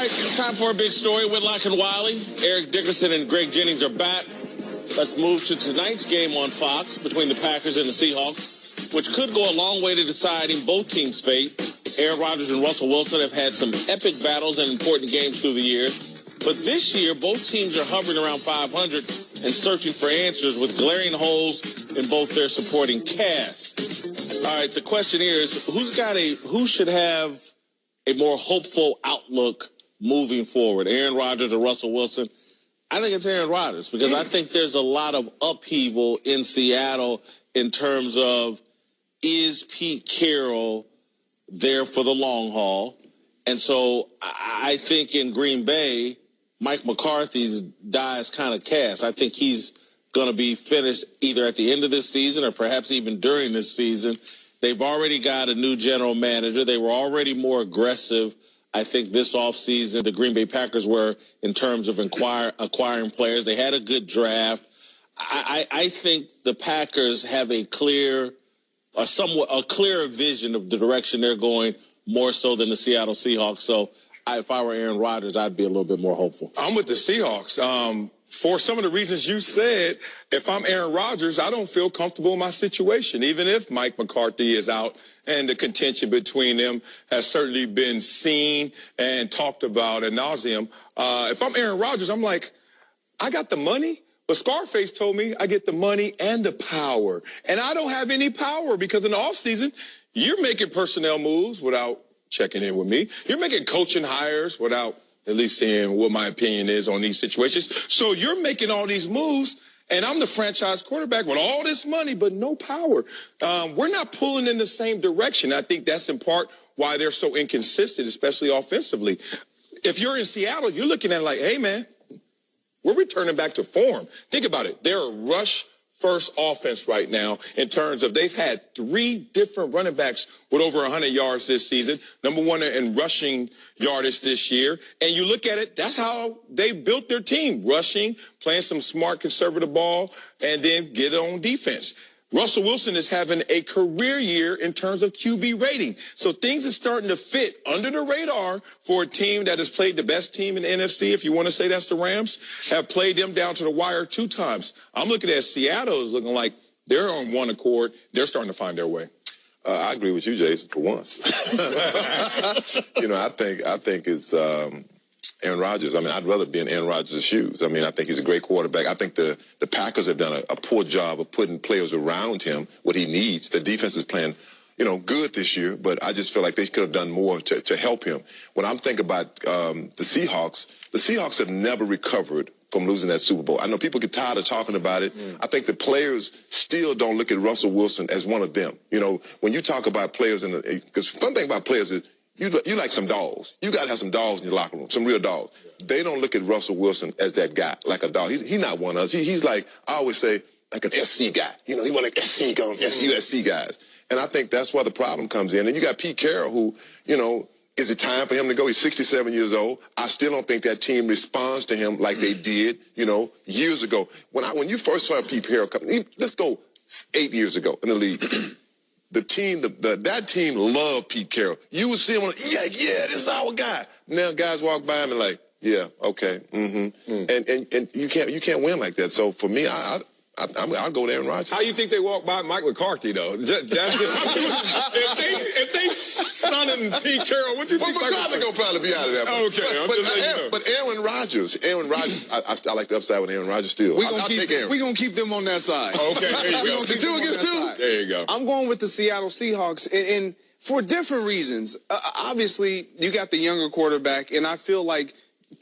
right, time for a big story. Whitlock and Wiley, Eric Dickerson and Greg Jennings are back. Let's move to tonight's game on Fox between the Packers and the Seahawks, which could go a long way to deciding both teams' fate. Aaron Rodgers and Russell Wilson have had some epic battles and important games through the years. But this year, both teams are hovering around 500 and searching for answers with glaring holes in both their supporting cast. All right, the question here is, who should have a more hopeful outlook moving forward, Aaron Rodgers or Russell Wilson? I think it's Aaron Rodgers, because I think there's a lot of upheaval in Seattle in terms of, is Pete Carroll there for the long haul? And so I think in Green Bay, Mike McCarthy's die is kind of cast. I think he's going to be finished either at the end of this season or perhaps even during this season. They've already got a new general manager. They were already more aggressive, I think, this offseason. The Green Bay Packers were in terms of acquiring players. They had a good draft. I think the Packers have a clearer vision of the direction they're going, more so than the Seattle Seahawks. So if I were Aaron Rodgers, I'd be a little bit more hopeful. I'm with the Seahawks. For some of the reasons you said, if I'm Aaron Rodgers, I don't feel comfortable in my situation, even if Mike McCarthy is out, and the contention between them has certainly been seen and talked about ad nauseum. If I'm Aaron Rodgers, I'm like, I got the money, but Scarface told me I get the money and the power. And I don't have any power, because in the offseason, you're making personnel moves without checking in with me. You're making coaching hires without at least seeing what my opinion is on these situations. So you're making all these moves, and I'm the franchise quarterback with all this money, but no power. We're not pulling in the same direction. I think that's in part why they're so inconsistent, especially offensively. If you're in Seattle, you're looking at it like, hey, man, we're returning back to form. Think about it. They're a rush first offense right now in terms of they've had 3 different running backs with over 100 yards this season, number 1 in rushing yardage this year. And you look at it, that's how they built their team, rushing, playing some smart conservative ball, and then get on defense. Russell Wilson is having a career year in terms of QB rating. So things are starting to fit under the radar for a team that has played the best team in the NFC. If you want to say that's the Rams, have played them down to the wire 2 times. I'm looking at Seattle is looking like they're on one accord. They're starting to find their way. I agree with you, Jason, for once. I think it's Aaron Rodgers. I mean, I'd rather be in Aaron Rodgers' shoes. I mean, I think he's a great quarterback. I think the Packers have done a poor job of putting players around him, what he needs. The defense is playing, good this year, but I just feel like they could have done more to help him. When I'm thinking about the Seahawks have never recovered from losing that Super Bowl. I know people get tired of talking about it. I think the players still don't look at Russell Wilson as one of them. When you talk about players, because the fun thing about players is, you like some dogs. You got to have some dogs in your locker room, some real dogs. They don't look at Russell Wilson as that guy, like a dog. He's not one of us. He's like, I always say, like an SC guy. He want like USC guys. And I think that's where the problem comes in. And you got Pete Carroll, who, is it time for him to go? He's 67 years old. I still don't think that team responds to him like they did, years ago. When you first saw Pete Carroll come, let's go 8 years ago in the league. The team, that team loved Pete Carroll. You would see him like, yeah, this is our guy. Now guys walk by him and like, yeah, okay, And you can't win like that. So for me, I'll go to Aaron Rodgers. How you think they walk by Mike McCarthy though? If they sunning Pete Carroll, what do you think? McCarthy gonna probably be out of that. Okay, but Aaron Rodgers, I like the upside with Aaron Rodgers still. We're gonna keep them on that side. Okay, there you go. We're gonna keep them on that side. There you go. I'm going with the Seattle Seahawks, and for different reasons. Obviously, you got the younger quarterback, and I feel like,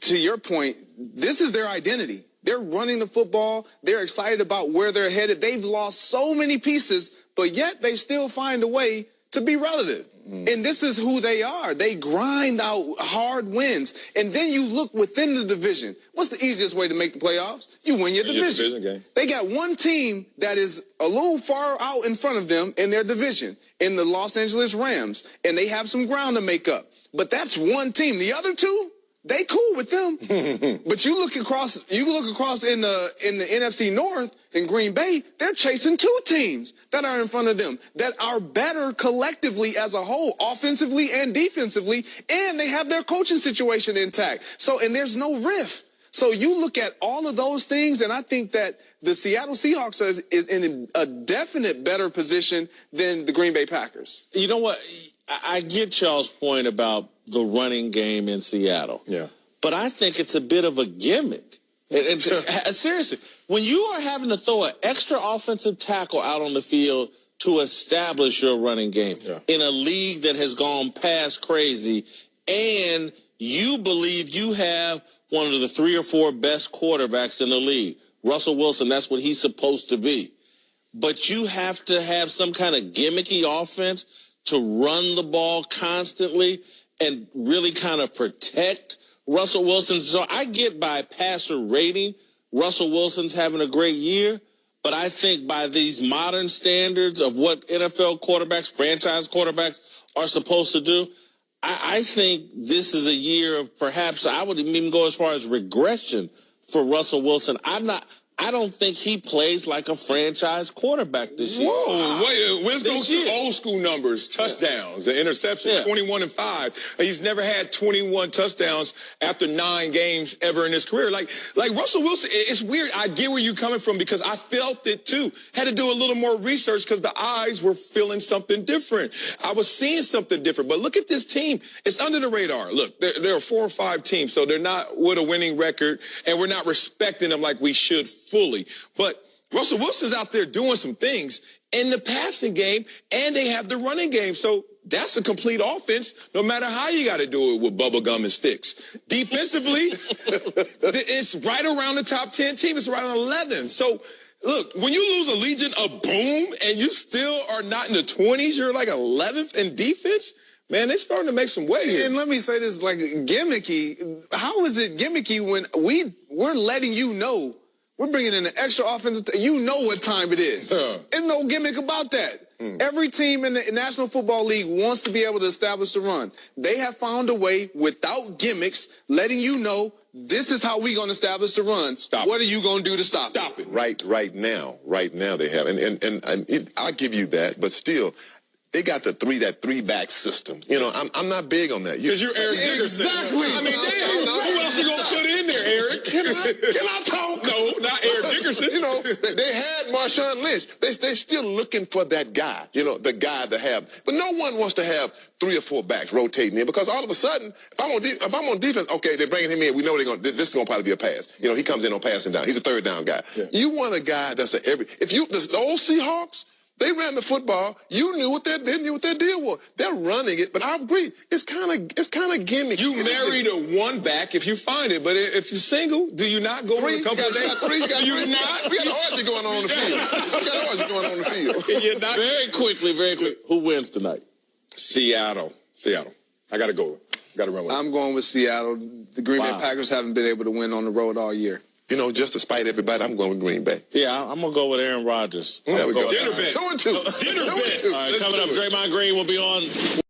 to your point, this is their identity. They're running the football. They're excited about where they're headed. They've lost so many pieces, but yet they still find a way to be relative. And this is who they are. They grind out hard wins. And then you look within the division. What's the easiest way to make the playoffs? You win your division. Game. They got one team that is a little far out in front of them in their division, in the Los Angeles Rams. And they have some ground to make up. But that's one team. The other two, They cool with them. But you look across in the NFC North in Green Bay, they're chasing two teams that are in front of them that are better collectively as a whole, offensively and defensively, and they have their coaching situation intact. So, and there's no rift. So you look at all of those things, and I think that the Seattle Seahawks is in a definite better position than the Green Bay Packers. You know what? I get Charles' point about the running game in Seattle. Yeah. But I think it's a bit of a gimmick. And seriously, when you are having to throw an extra offensive tackle out on the field to establish your running game in a league that has gone past crazy, and you believe you have one of the 3 or 4 best quarterbacks in the league, Russell Wilson, that's what he's supposed to be. But you have to have some kind of gimmicky offense to run the ball constantly and really kind of protect Russell Wilson. So I get by passer rating, Russell Wilson's having a great year, but I think by these modern standards of what NFL quarterbacks, franchise quarterbacks are supposed to do, I think this is a year of perhaps, I would even go as far as regression for Russell Wilson. I don't think he plays like a franchise quarterback this year. Whoa, wait, let's go to old school numbers. Touchdowns, the interception, 21-5. He's never had 21 touchdowns after 9 games ever in his career. Like Russell Wilson, it's weird. I get where you're coming from because I felt it too. Had to do a little more research because the eyes were feeling something different. I was seeing something different. But look at this team. It's under the radar. Look, there are 4 or 5 teams, so they're not with a winning record, and we're not respecting them like we should fully. But Russell Wilson's out there doing some things in the passing game, and they have the running game. So that's a complete offense, no matter how you got to do it with bubble gum and sticks. Defensively, it's right around the top 10 team. It's right on 11. So, look, when you lose a Legion of Boom and you still are not in the 20s, you're like 11th in defense, man, they're starting to make some way here. And let me say this, like, gimmicky. How is it gimmicky when we're letting you know we're bringing in an extra offensive you know what time it is. There's no gimmick about that. Every team in the National Football League wants to be able to establish the run. They have found a way without gimmicks, letting you know this is how we're going to establish the run. What are you going to do to stop it? Right now they have. And I'll give you that, but still, they got that 3-back system. You know, I'm not big on that. Because you're Eric Dickerson. Exactly. I mean, who else you going to put in there, Eric? Can I talk? No, not Eric Dickerson. You know, they had Marshawn Lynch. They're still looking for that guy, you know, the guy to have. But no one wants to have 3 or 4 backs rotating in because all of a sudden, if I'm on defense, okay, they're bringing him in. We know this is going to probably be a pass. You know, he comes in on passing down. He's a 3rd down guy. Yeah. You want a guy that's the old Seahawks, they ran the football. You knew what their deal was. They're running it, but I agree. It's kind of gimmicky. You married a 1 back if you find it, but if you're single, do you not go to a couple of days? We got orgy going on the field. You're not. Very quickly. Who wins tonight? Seattle. I got to go. Got to run with it. I'm going with Seattle. The Green Bay Packers haven't been able to win on the road all year. You know, just to spite everybody, I'm going with Green Bay. Yeah, I'm going to go with Aaron Rodgers. There we go. Dinner bet. 2-2. Dinner bet. All right, coming up, Draymond Green will be on.